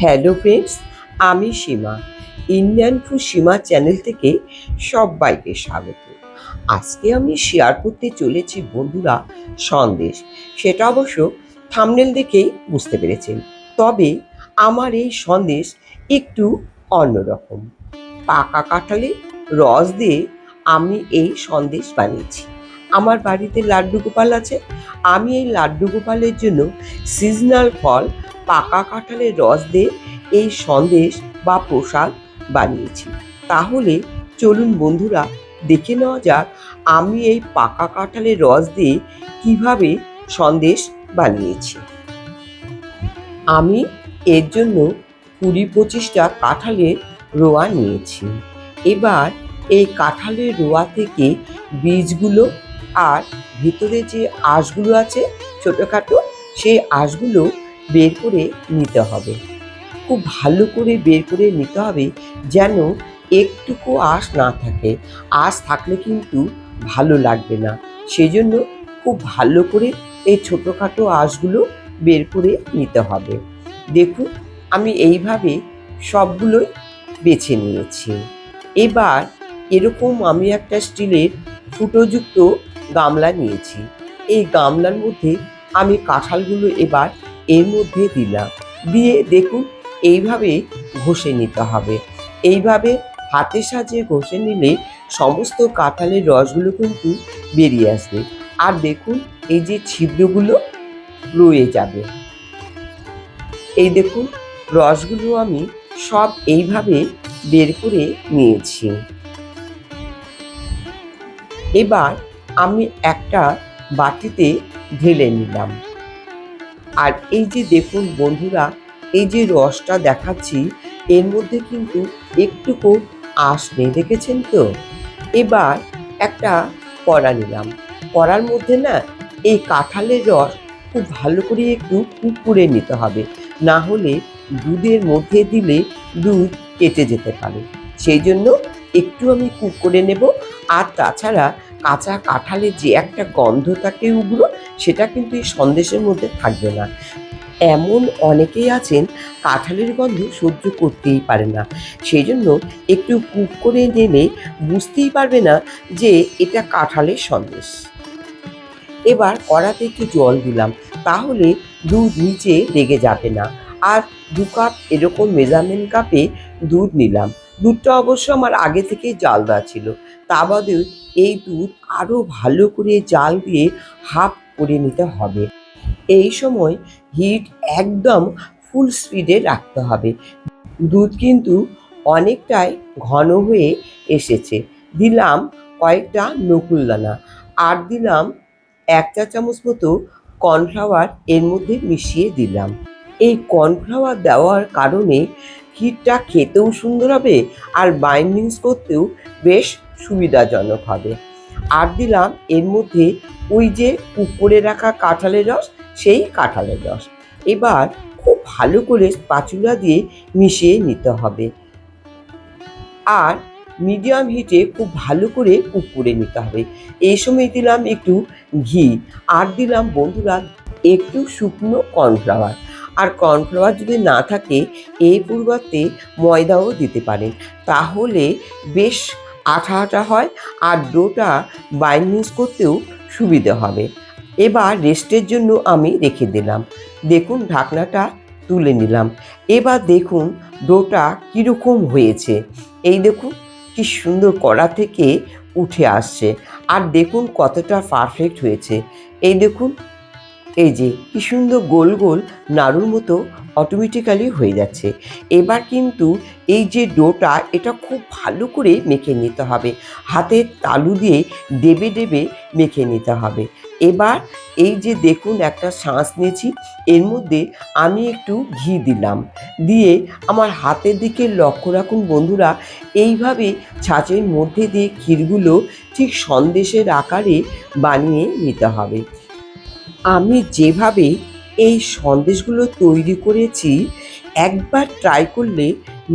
Hello friends, আমি সীমা। Indian food সীমা channel থেকে সবাইকে স্বাগত। আজকে আমি শেয়ার করতে চলেছি বন্ধুরা সন্দেশ। সেটা অবশ্য থাম্বনেল দেখেই বুঝতে পেরেছেন। তবে আমার এই সন্দেশ একটু অন্যরকম। পাকা কাঁঠালের রস দিয়ে আমি এই সন্দেশ বানিয়েছি। আমার বাড়িতে লাড্ডু গোপাল আছে। আমি এই লাড্ডু গোপালের জন্য সিজনাল ফল পাকা কাঁঠালের রস দিয়ে এই সন্দেশ বা প্রসাদ বানিয়েছি। তাহলে চলুন বন্ধুরা দেখে নেওয়া যাক আমি এই পাকা কাঁঠালের রস দিয়ে কিভাবে সন্দেশ বানিয়েছি। আমি এর জন্য 20-25টা কাঁঠালের রোয়া নিয়েছি। এবার এই কাঁঠালের রোয়া থেকে বীজগুলো আর ভিতরে যে আঁশগুলো আছে ছোটোখাটো, সেই আঁশগুলো বের করে নিতে হবে। খুব ভালো করে বের করে নিতে হবে যেন একটুকু আঁশ না থাকে। আঁশ থাকলে কিন্তু ভালো লাগবে না। সেজন্য খুব ভালো করে এই ছোটোখাটো আঁশগুলো বের করে নিতে হবে। দেখুন আমি এইভাবে সবগুলোই বেছে নিয়েছি। এবার এরকম আমি একটা স্টিলের ফুটোযুক্ত গামলা নিয়েছি। এই গামলার মধ্যে আমি কাঁঠালগুলো এবার এর মধ্যে দিলাম। দিয়ে দেখুন এইভাবে ঘষে নিতে হবে। এইভাবে হাতের সাহায্যে ঘষে নিলে সমস্ত কাঁঠালের রসগুলো কিন্তু বেরিয়ে আসবে। আর দেখুন এই যে ছিদ্রগুলো রয়ে যাবে। এই দেখুন রসগুলো আমি সব এইভাবে বের করে নিয়েছি। এবার আমি একটা বাটিতে ঢেলে নিলাম। আর এই যে দেখুন বন্ধুরা, এই যে রসটা দেখাচ্ছি এর মধ্যে কিন্তু একটুকু আঁশ নেই, দেখেছেন তো? এবার একটা কড়া নিলাম। কড়ার মধ্যে না এই কাঁঠালের রস খুব ভালো করে একটু কুড়কুড়ে নিতে হবে, না হলে দুধের মধ্যে দিলে দুধ কেটে যেতে পারে। সেই জন্য একটু আমি কুক করে নেব। আর তাছাড়া কাঁচা কাঁঠালের যে একটা গন্ধ থাকে উগ্র, সেটা কিন্তু এই সন্দেশের মধ্যে থাকবে না। এমন অনেকেই আছেন কাঁঠালের গন্ধ সহ্য করতেই পারে না, সেই জন্য একটু কুক করে নিলে বুঝতেই পারবে না যে এটা কাঁঠালের সন্দেশ। এবার কড়াতে একটু জল দিলাম, তাহলে দুধ নিচে লেগে যাবে না। আর 2 কাপ এরকম মেজারমেন্ট কাপে দুধ নিলাম। দুধটা অবশ্য আমার আগে থেকেই জাল দেওয়া ছিল। তা বাদেও এই দুধ আরও ভালো করে জাল দিয়ে হাফ করে নিতে হবে। এই সময় হিট একদম ফুল স্পিডে রাখতে হবে। দুধ কিন্তু অনেকটাই ঘন হয়ে এসেছে। দিলাম কয়েকটা নকুলদানা, আর দিলাম 1 চা চামচ মতো কর্নফ্লাওয়ার এর মধ্যে মিশিয়ে দিলাম। এই কর্নফ্লাওয়ার দেওয়ার কারণে ক্ষীরটা খেতেও সুন্দর হবে আর বাইন্ডিংস করতেও বেশ সুবিধাজনক হবে। আর দিলাম এর মধ্যে ওই যে কুক করে রাখা কাঁঠালের রস, সেই কাঁঠালের রস। এবার খুব ভালো করে স্প্যাচুলা দিয়ে মিশিয়ে নিতে হবে। আর মিডিয়াম হিটে খুব ভালো করে কুক করে নিতে হবে। এই সময় দিলাম একটু ঘি, আর দিলাম বন্ধুরা একটু শুকনো কর্নফ্লাওয়ার। আর কর্নফ্লাওয়ার যদি না থাকে এই পরিবর্তে ময়দাও দিতে পারেন, তাহলে বেশ আঠা আঠা হয় আর ডোটা বাইন্ডিংস করতেও সুবিধে হবে। এবার রেস্টের জন্য আমি রেখে দিলাম। দেখুন ঢাকনাটা তুলে নিলাম। এবার দেখুন ডোটা কীরকম হয়েছে। এই দেখুন কি সুন্দর কড়া থেকে উঠে আসছে। আর দেখুন কতটা পারফেক্ট হয়েছে। এই দেখুন এই যে কি সুন্দর গোল গোল নাড়ুর মতো অটোমেটিক্যালি হয়ে যাচ্ছে। এবার কিন্তু এই যে ডোটা, এটা খুব ভালো করে মেখে নিতে হবে। হাতের তালু দিয়ে ডেবে ডেবে মেখে নিতে হবে। এবার এই যে দেখুন একটা ছাঁচ নিয়েছি, এর মধ্যে আমি একটু ঘি দিলাম। দিয়ে আমার হাতের দিকে লক্ষ্য রাখুন বন্ধুরা, এইভাবে ছাঁচের মধ্যে দিয়ে ক্ষীরগুলো ঠিক সন্দেশের আকারে বানিয়ে নিতে হবে। আমি যেভাবে এই সন্দেশগুলো তৈরি করেছি, একবার ট্রাই করলে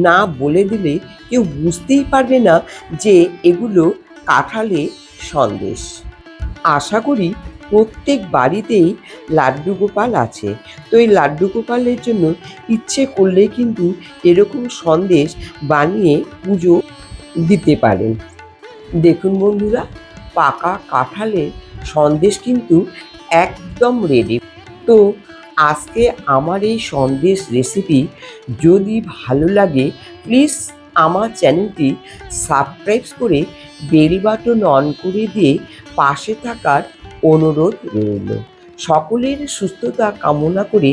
না বলে দিলে কেউ বুঝতেই পারবে না যে এগুলো কাঁঠালের সন্দেশ। আশা করি প্রত্যেক বাড়িতেই লাড্ডু গোপাল আছে। তো এই লাড্ডু গোপালের জন্য ইচ্ছে করলে কিন্তু এরকম সন্দেশ বানিয়ে পুজো দিতে পারেন। দেখুন বন্ধুরা, পাকা কাঁঠালের সন্দেশ কিন্তু একদম রেডি। তো আজকে আমার এই সন্দেশ রেসিপি যদি ভালো লাগে, প্লিজ আমার চ্যানেলটি সাবস্ক্রাইব করে বেল বাটন অন করে দিয়ে পাশে থাকার অনুরোধ রইল। সকলের সুস্থতা কামনা করে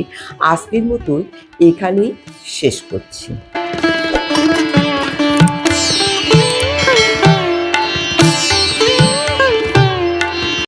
আজকের মতো এখানেই শেষ করছি।